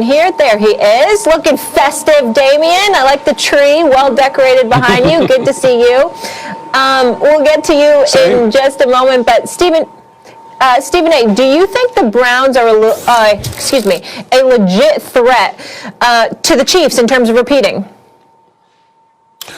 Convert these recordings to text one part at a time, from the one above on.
Here, there he is, looking festive, Damien. I like the tree, well decorated behind you. Good to see you. We'll get to you in just a moment, but Stephen A., do you think the Browns are a legit threat to the Chiefs in terms of repeating?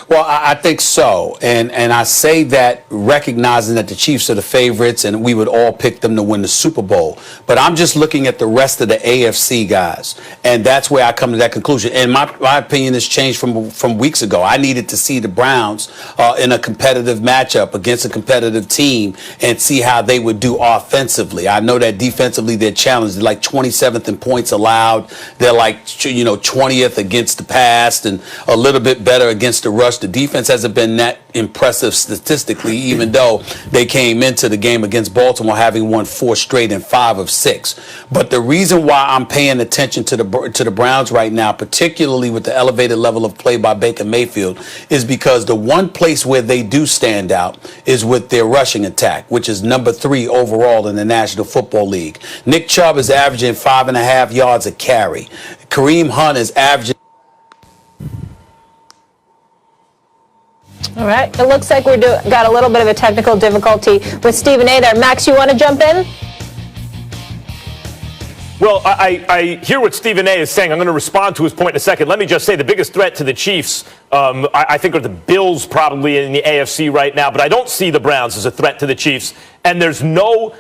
Well, I think so. And I say that recognizing that the Chiefs are the favorites and we would all pick them to win the Super Bowl. But I'm just looking at the rest of the AFC guys. And that's where I come to that conclusion. And my opinion has changed from weeks ago. I needed to see the Browns in a competitive matchup against a competitive team and see how they would do offensively. I know that defensively they're challenged. They're like 27th in points allowed. They're like, 20th against the pass and a little bit better against the rush. The defense hasn't been that impressive statistically, even though they came into the game against Baltimore having won 4 straight and 5 of 6. But the reason why I'm paying attention to the Browns right now, particularly with the elevated level of play by Baker Mayfield, is because the one place where they do stand out is with their rushing attack, which is number 3 overall in the National Football League. Nick Chubb is averaging 5.5 yards a carry. Kareem Hunt is averaging. All right. It looks like got a little bit of a technical difficulty with Stephen A. there. Max, you want to jump in? Well, I hear what Stephen A. is saying. I'm going to respond to his point in a second. Let me just say the biggest threat to the Chiefs, I think, are the Bills probably in the AFC right now. But I don't see the Browns as a threat to the Chiefs. And it's not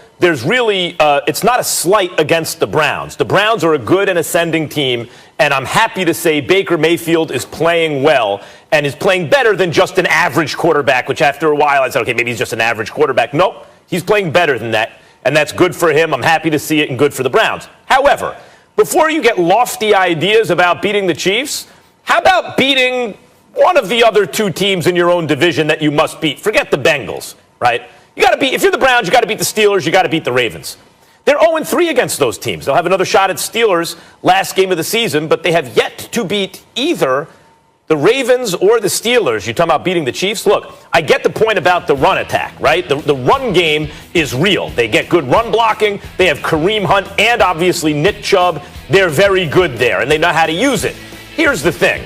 a slight against the Browns. The Browns are a good and ascending team. And I'm happy to say Baker Mayfield is playing well and is playing better than just an average quarterback, which after a while I said, okay, maybe he's just an average quarterback. Nope, he's playing better than that. And that's good for him. I'm happy to see it and good for the Browns. However, before you get lofty ideas about beating the Chiefs, how about beating one of the other 2 teams in your own division that you must beat? Forget the Bengals, right? If you're the Browns, you got to beat the Steelers, you got to beat the Ravens. They're 0-3 against those teams. They'll have another shot at Steelers last game of the season, but they have yet to beat either the Ravens or the Steelers. You're talking about beating the Chiefs? Look, I get the point about the run attack, right? The run game is real. They get good run blocking. They have Kareem Hunt and obviously Nick Chubb. They're very good there, and they know how to use it. Here's the thing.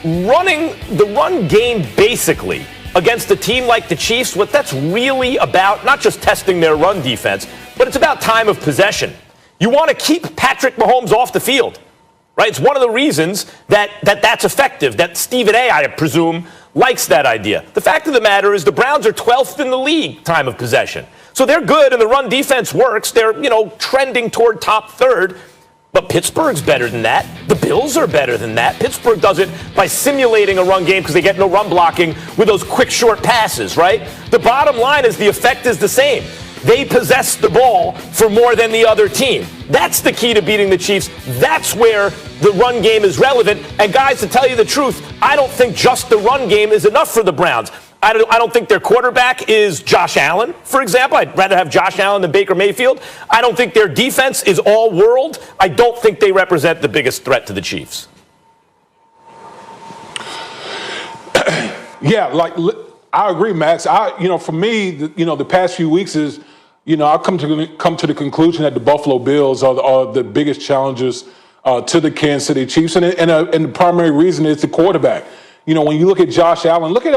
Running the run game basically against a team like the Chiefs, what that's really about, not just testing their run defense, but it's about time of possession. You want to keep Patrick Mahomes off the field, right? It's one of the reasons that's effective, that Stephen A., I presume, likes that idea. The fact of the matter is the Browns are 12th in the league time of possession. So they're good and the run defense works. They're, trending toward top 3rd. But Pittsburgh's better than that. The Bills are better than that. Pittsburgh does it by simulating a run game because they get no run blocking with those quick, short passes, right? The bottom line is the effect is the same. They possess the ball for more than the other team. That's the key to beating the Chiefs. That's where the run game is relevant. And guys, to tell you the truth, I don't think just the run game is enough for the Browns. I don't think their quarterback is Josh Allen, for example. I'd rather have Josh Allen than Baker Mayfield. I don't think their defense is all world. I don't think they represent the biggest threat to the Chiefs. Yeah, I agree, Max. For me, the past few weeks is, I've come to the conclusion that the Buffalo Bills are the biggest challengers to the Kansas City Chiefs, and the primary reason is the quarterback. When you look at Josh Allen, look at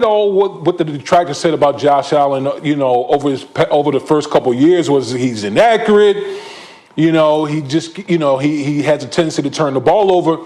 all what the detractors said about Josh Allen. Over the first couple of years was he's inaccurate. He has a tendency to turn the ball over.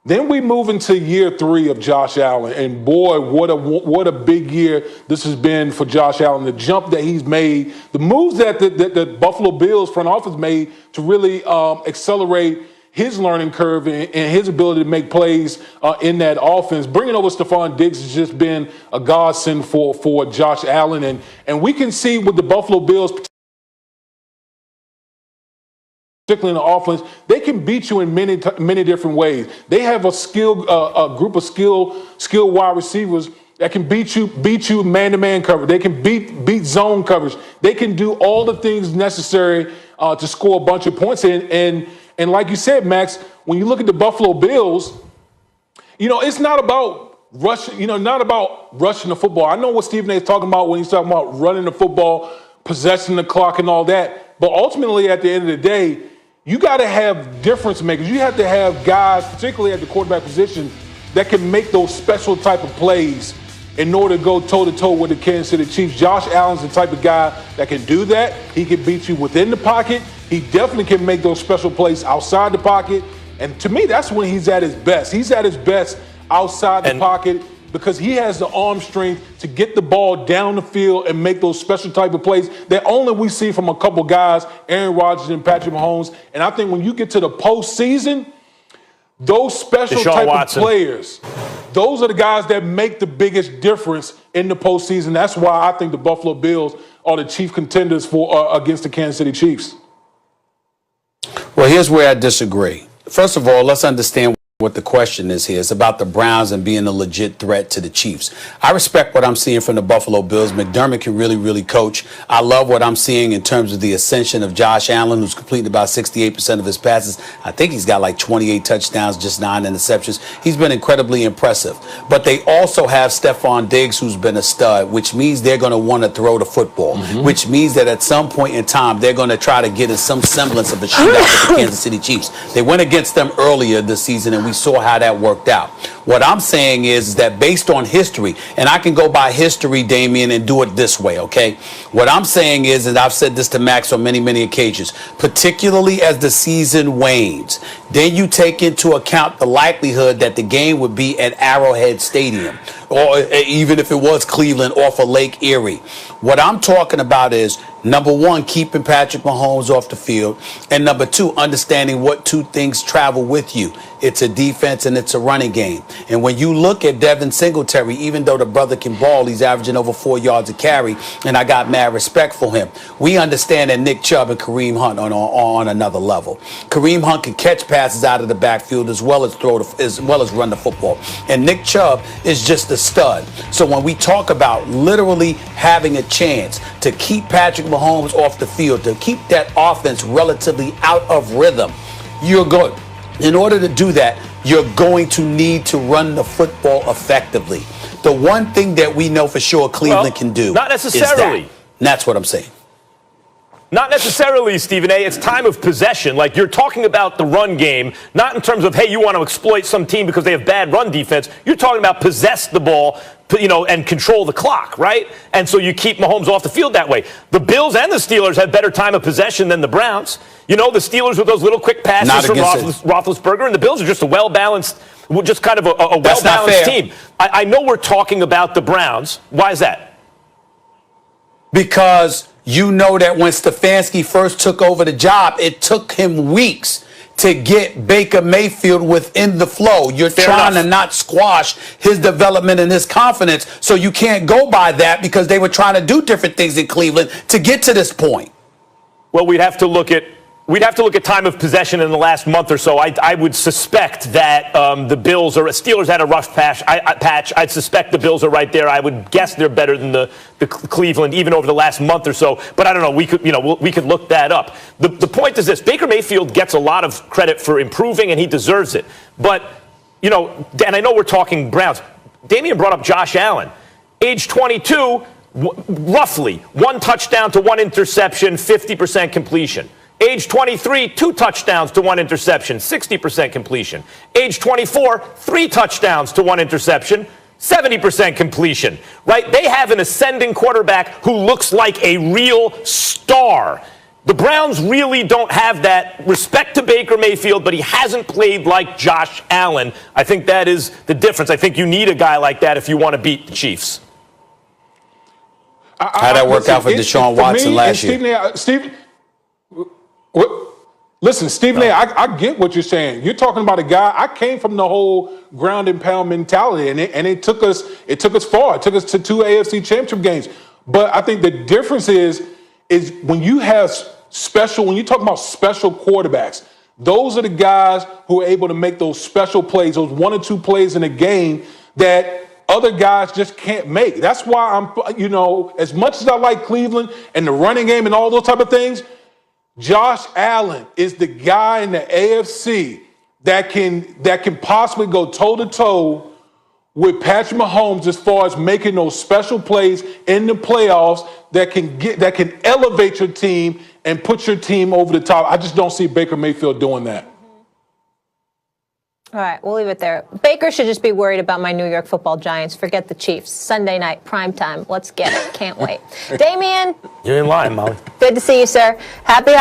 Then we move into year 3 of Josh Allen, and boy, what a big year this has been for Josh Allen. The jump that he's made, the moves that the Buffalo Bills front office made to really accelerate his learning curve and his ability to make plays in that offense. Bringing over Stephon Diggs has just been a godsend for Josh Allen, and we can see with the Buffalo Bills, particularly in the offense, they can beat you in many different ways. They have a group of skilled wide receivers that can beat you man-to-man coverage. They can beat zone coverage. They can do all the things necessary to score a bunch of points. And like you said, Max, when you look at the Buffalo Bills, it's not about rushing. Not about rushing the football. I know what Stephen A. is talking about when he's talking about running the football, possessing the clock, and all that. But ultimately, at the end of the day, you got to have difference makers. You have to have guys, particularly at the quarterback position, that can make those special type of plays in order to go toe-to-toe with the Kansas City Chiefs. Josh Allen's the type of guy that can do that. He can beat you within the pocket. He definitely can make those special plays outside the pocket. And to me, that's when he's at his best. He's at his best outside the pocket because he has the arm strength to get the ball down the field and make those special type of plays that only we see from a couple guys, Aaron Rodgers and Patrick Mahomes. And I think when you get to the postseason, those special Deshaun type Watson. of players, those are the guys that make the biggest difference in the postseason. That's why I think the Buffalo Bills are the chief contenders for against the Kansas City Chiefs. Well, here's where I disagree. First of all, let's understand what the question is here. It's about the Browns and being a legit threat to the Chiefs. I respect what I'm seeing from the Buffalo Bills. McDermott can really coach. I love what I'm seeing in terms of the ascension of Josh Allen, who's completed about 68% of his passes. I think he's got like 28 touchdowns, just 9 interceptions. He's been incredibly impressive. But they also have Stephon Diggs, who's been a stud, which means they're going to want to throw the football, which means that at some point in time, they're going to try to get in some semblance of a shootout with the Kansas City Chiefs. They went against them earlier this season, and we saw how that worked out. What I'm saying is that based on history, and I can go by history, Damian, and do it this way, okay? What I'm saying is, and I've said this to Max on many occasions, particularly as the season wanes, then you take into account the likelihood that the game would be at Arrowhead Stadium, or even if it was Cleveland off of Lake Erie. What I'm talking about is, number one, keeping Patrick Mahomes off the field, and number two, understanding what two things travel with you. It's a defense and it's a running game. And when you look at Devin Singletary, even though the brother can ball, he's averaging over 4 yards a carry, and I got mad respect for him. We understand that Nick Chubb and Kareem Hunt are on another level. Kareem Hunt can catch passes out of the backfield as well as run the football. And Nick Chubb is just a stud. So when we talk about literally having a chance to keep Patrick Mahomes off the field, to keep that offense relatively out of rhythm, you're good. In order to do that, you're going to need to run the football effectively. The one thing that we know for sure Cleveland can do not necessarily. is that. And that's what I'm saying. Not necessarily, Stephen A. It's time of possession. Like, you're talking about the run game, not in terms of, hey, you want to exploit some team because they have bad run defense. You're talking about possess the ball, and control the clock, right? And so you keep Mahomes off the field that way. The Bills and the Steelers have better time of possession than the Browns. The Steelers with those little quick passes from Roethlisberger, and the Bills are just a well-balanced, just kind of a well-balanced team. I know we're talking about the Browns. Why is that? Because you know that when Stefanski first took over the job, it took him weeks to get Baker Mayfield within the flow. You're trying to not squash his development and his confidence, so you can't go by that because they were trying to do different things in Cleveland to get to this point. Well, we'd have to look at time of possession in the last month or so. I would suspect that the Steelers had a rough patch. I'd suspect the Bills are right there. I would guess they're better than the Cleveland even over the last month or so. But I don't know. We could look that up. The point is this: Baker Mayfield gets a lot of credit for improving, and he deserves it. But and I know we're talking Browns. Damian brought up Josh Allen, age 22, roughly 1 touchdown to 1 interception, 50% completion. Age 23, 2 touchdowns to 1 interception, 60% completion. Age 24, 3 touchdowns to 1 interception, 70% completion, right? They have an ascending quarterback who looks like a real star. The Browns really don't have that. Respect to Baker Mayfield, but he hasn't played like Josh Allen. I think that is the difference. I think you need a guy like that if you want to beat the Chiefs. How'd that work out for Deshaun Watson last year? Listen, Stephen A., I get what you're saying. You're talking about a guy. I came from the whole ground and pound mentality, and it took us far. It took us to 2 AFC Championship games. But I think the difference is when you have when you talk about special quarterbacks, those are the guys who are able to make those special plays, those 1 or 2 plays in a game that other guys just can't make. That's why as much as I like Cleveland and the running game and all those type of things, Josh Allen is the guy in the AFC that can possibly go toe-to-toe with Patrick Mahomes as far as making those special plays in the playoffs that can elevate your team and put your team over the top. I just don't see Baker Mayfield doing that. All right, we'll leave it there. Baker should just be worried about my New York Football Giants. Forget the Chiefs. Sunday night, prime time. Let's get it. Can't wait. Damian. You're in line, Molly. Good to see you, sir. Happy